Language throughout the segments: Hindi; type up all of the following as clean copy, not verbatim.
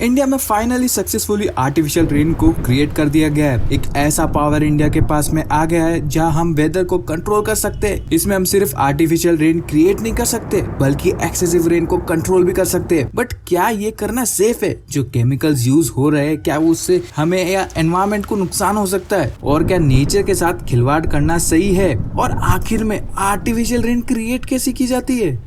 इंडिया में फाइनली सक्सेसफुली आर्टिफिशियल रेन को क्रिएट कर दिया गया है। एक ऐसा पावर इंडिया के पास में आ गया है जहां हम वेदर को कंट्रोल कर सकते हैं। इसमें हम सिर्फ आर्टिफिशियल रेन क्रिएट नहीं कर सकते बल्कि एक्सेसिव रेन को कंट्रोल भी कर सकते हैं। बट क्या ये करना सेफ है? जो केमिकल्स यूज हो रहे हैं क्या उससे हमें या एनवायरमेंट को नुकसान हो सकता है? और क्या नेचर के साथ खिलवाड़ करना सही है? और आखिर में आर्टिफिशियल रेन क्रिएट कैसे की जाती है?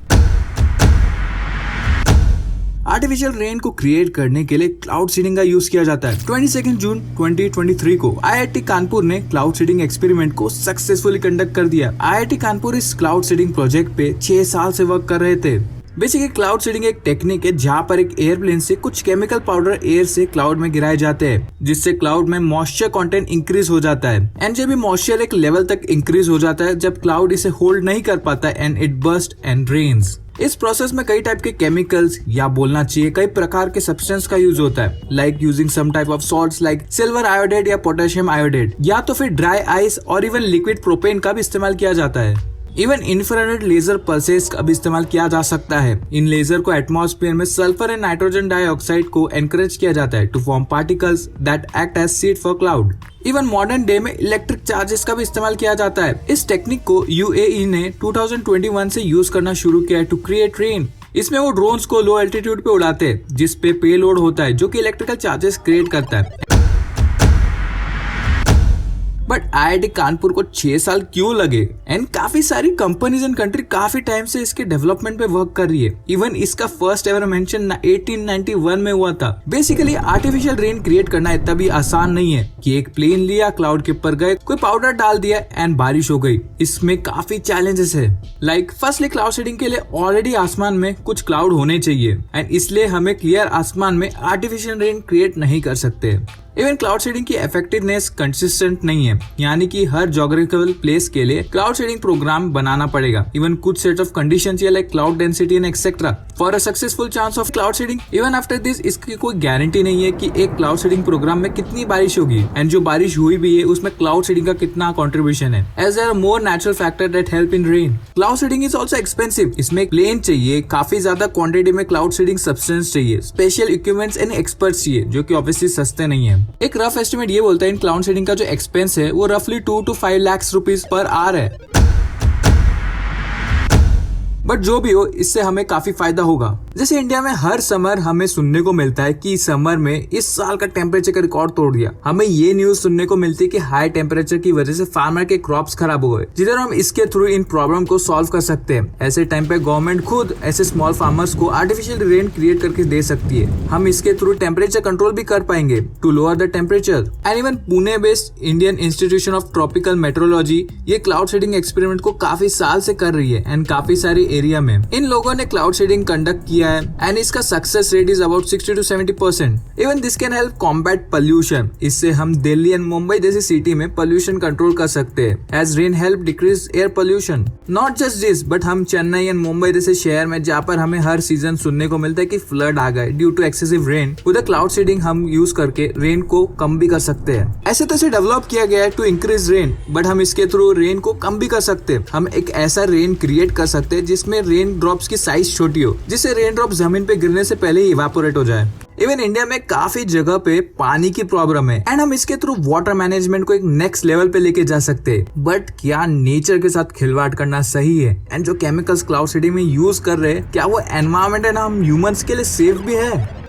आर्टिफिशियल रेन को क्रिएट करने के लिए क्लाउड सीडिंग का यूज किया जाता है। 22 जून 2023 को आईआईटी कानपुर ने क्लाउड सीडिंग एक्सपेरिमेंट को सक्सेसफुली कंडक्ट कर दिया। आईआईटी कानपुर इस क्लाउड सीडिंग प्रोजेक्ट पे 6 साल से वर्क कर रहे थे। बेसिकली क्लाउड सीडिंग एक टेक्निक है जहाँ पर एक एयरप्लेन से कुछ केमिकल पाउडर एयर से क्लाउड में गिराए जाते हैं, जिससे क्लाउड में मॉइस्चर कंटेंट इंक्रीज हो जाता है। एंड जब भी मॉइस्चर एक लेवल तक इंक्रीज हो जाता है जब क्लाउड इसे होल्ड नहीं कर पाता and it burst and rains. इस प्रोसेस में कई टाइप के केमिकल्स या बोलना चाहिए कई प्रकार के सब्सटेंस का यूज होता है, like using some type of salts like silver iodate या पोटेशियम आयोडेट, या तो फिर ड्राई आइस और इवन लिक्विड प्रोपेन का भी इस्तेमाल किया जाता है। इवन इंफ्रारेड लेजर पल्सेस का भी इस्तेमाल किया जा सकता है। इन लेजर को एटमॉस्फेयर में सल्फर एंड नाइट्रोजन डाइऑक्साइड को एनकरेज किया जाता है to form particles that act as seed for cloud. Even modern day में इलेक्ट्रिक चार्जेस का भी इस्तेमाल किया जाता है। इस टेक्निक को यूएई ने 2021 से यूज करना शुरू किया है टू क्रिएट रेन। इसमें वो ड्रोन्स को लो एल्टीट्यूड पे उड़ाते हैं जिस पे पेलोड होता है जो कि इलेक्ट्रिकल चार्जेस क्रिएट करता है। बट आईआईटी कानपुर को 6 साल क्यों लगे? एंड काफी सारी कंपनीज एंड कंट्री काफी टाइम से इसके डेवलपमेंट पे वर्क कर रही है। इवन इसका फर्स्ट एवर मेंशन 1891 में हुआ था। बेसिकली आर्टिफिशियल रेन क्रिएट करना इतना भी आसान नहीं है कि एक प्लेन लिया, क्लाउड के ऊपर गए, कोई पाउडर डाल दिया एंड बारिश हो गई। इसमें काफी चैलेंजेस है। लाइक फर्स्टली क्लाउड सीडिंग के लिए ऑलरेडी आसमान में कुछ क्लाउड होने चाहिए एंड इसलिए हमें क्लियर आसमान में आर्टिफिशियल रेन क्रिएट नहीं कर सकते। इवन क्लाउड सीडिंग की इफेक्टिवनेस कंसिस्टेंट नहीं है, यानी कि हर ज्योग्राफिकल प्लेस के लिए क्लाउड सीडिंग प्रोग्राम बनाना पड़ेगा। इवन कुछ set of conditions like cloud density and etcetera for a successful chance of cloud seeding. Even after this इसकी कोई गारंटी नहीं है कि एक क्लाउड सीडिंग प्रोग्राम में कितनी बारिश होगी एंड जो बारिश हुई भी है उसमें क्लाउड सीडिंग का कितना कॉन्ट्रीब्यूशन है, as there are more natural factor that help in rain. Cloud seeding is also expensive. इसमें एक प्लेन चाहिए, काफी ज्यादा क्वांटिटी में क्लाउड सीडिंग सब्सटेंस चाहिए, स्पेशल इक्विपमेंट्स एंड एक्सपर्ट्स चाहिए जो कि ऑब्वियसली सस्ते नहीं है। एक रफ एस्टिमेट ये बोलता है इन क्लाउड सीडिंग का जो एक्सपेंस है वो रफली 2 to 5 lakh rupees per hour है। बट जो भी हो इससे हमें काफी फायदा होगा। जैसे इंडिया में हर समर हमें सुनने को मिलता है कि समर में इस साल का टेम्परेचर का रिकॉर्ड तोड़ दिया। हमें ये न्यूज सुनने को मिलती है कि हाई टेम्परेचर की वजह से फार्मर के क्रॉप्स खराब हो गए, जिधर हम इसके थ्रू इन प्रॉब्लम को सॉल्व कर सकते हैं। ऐसे टाइम पे गवर्नमेंट खुद ऐसे स्मॉल फार्मर्स को आर्टिफिशियल रेन क्रिएट करके दे सकती है। हम इसके थ्रू टेम्परेचर कंट्रोल भी कर पाएंगे to lower the temperature. And even Pune based Indian institution of tropical meteorology ये क्लाउड सीडिंग एक्सपेरिमेंट को काफी साल से कर रही है एंड काफी सारी एरिया में इन लोगों ने क्लाउड सीडिंग कंडक्ट किया है एंड इसका success rate is about 60 to 70%। Even this can help combat pollution. इससे हम दिल्ली एंड मुंबई जैसी सिटी में पोल्यूशन कंट्रोल कर सकते हैं, as rain help decrease air pollution. Not just this but हम चेन्नई एंड मुंबई जैसे शहर में जहाँ पर हमें हर सीजन सुनने को मिलता है कि फ्लड आ गए ड्यू टू एक्सेसिव रेन, उधर क्लाउड सीडिंग हम यूज करके रेन को कम भी कर सकते हैं। ऐसे तो इसे डेवलप किया गया है टू इंक्रीज रेन, बट हम इसके थ्रू रेन को कम भी कर सकते हैं। हम एक ऐसा रेन क्रिएट कर सकते हैं जिसमें रेन ड्रॉप्स की साइज छोटी हो, जिससे रेन ड्रॉप जमीन पे गिरने से पहले ही इवापोरेट हो जाए। इवन इंडिया में काफी जगह पे पानी की प्रॉब्लम है एंड हम इसके थ्रू वाटर मैनेजमेंट को एक नेक्स्ट लेवल पे लेके जा सकते हैं। बट क्या नेचर के साथ खिलवाड़ करना सही है? एंड जो केमिकल्स क्लाउड सीडिंग में यूज कर रहे हैं क्या वो एनवायरमेंट एंड हम ह्यूमंस के लिए सेफ भी है?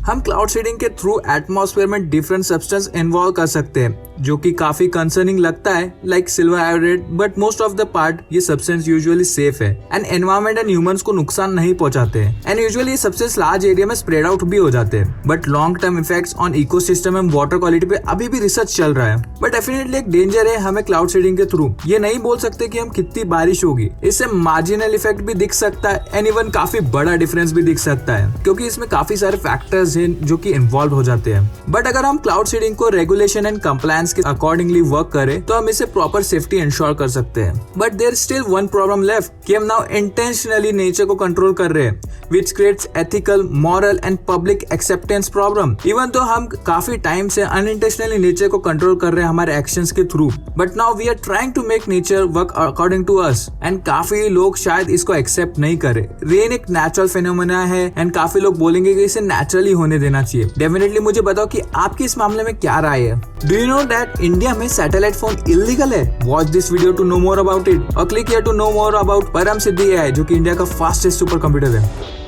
हम क्लाउड सीडिंग के थ्रू एटमॉस्फेयर में डिफरेंट सब्सटेंस इन्वॉल्व कर सकते हैं जो कि काफी कंसर्निंग लगता है, like silver iodate, but most of the part ये सब्सटेंस यूजुअली सेफ है एंड एनवायरमेंट एंड ह्यूमंस को नुकसान नहीं पहुंचाते हैं एंड यूजुअली ये सब्सटेंस लार्ज एरिया में स्प्रेड आउट भी हो जाते हैं। But long term effects on ecosystem and water quality पे अभी भी रिसर्च चल रहा है। बट डेफिनेटली एक डेंजर है हमें क्लाउड सीडिंग के थ्रू ये नहीं बोल सकते कि हम कितनी बारिश होगी। इससे मार्जिनल इफेक्ट भी दिख सकता है एंड इवन काफी बड़ा डिफरेंस भी दिख सकता है, क्योंकि इसमें काफी सारे फैक्टर्स हैं जो कि इन्वॉल्व हो जाते हैं। बट अगर हम क्लाउड सीडिंग को रेगुलेशन एंड कंप्लायंस के अकॉर्डिंगली वर्क करें तो हम इसे प्रॉपर सेफ्टी इंश्योर कर सकते हैं। But there still one problem left कि हम नाउ इंटेंशनली नेचर को कंट्रोल कर रहे हैं, which creates ethical, moral and public acceptance problem. Even though हम काफी टाइम से unintentionally नेचर को कंट्रोल कर रहे हैं हमारे एक्शंस के through, but now we are trying to make nature work according to us and काफी लोग शायद इसको एक्सेप्ट नहीं करे। रेन एक नेचुरल फिनोमेना है एंड काफी लोग बोलेंगे कि इसे नेचुरली होने देना चाहिए। डेफिनेटली मुझे बताओ कि आपकी इस मामले में क्या राय है। Do you know that India में सैटेलाइट फोन इलीगल है? Watch this video to know more about it और click here to know more about Param Siddhi AI जो कि इंडिया का फास्टेस्ट सुपर कंप्यूटर है।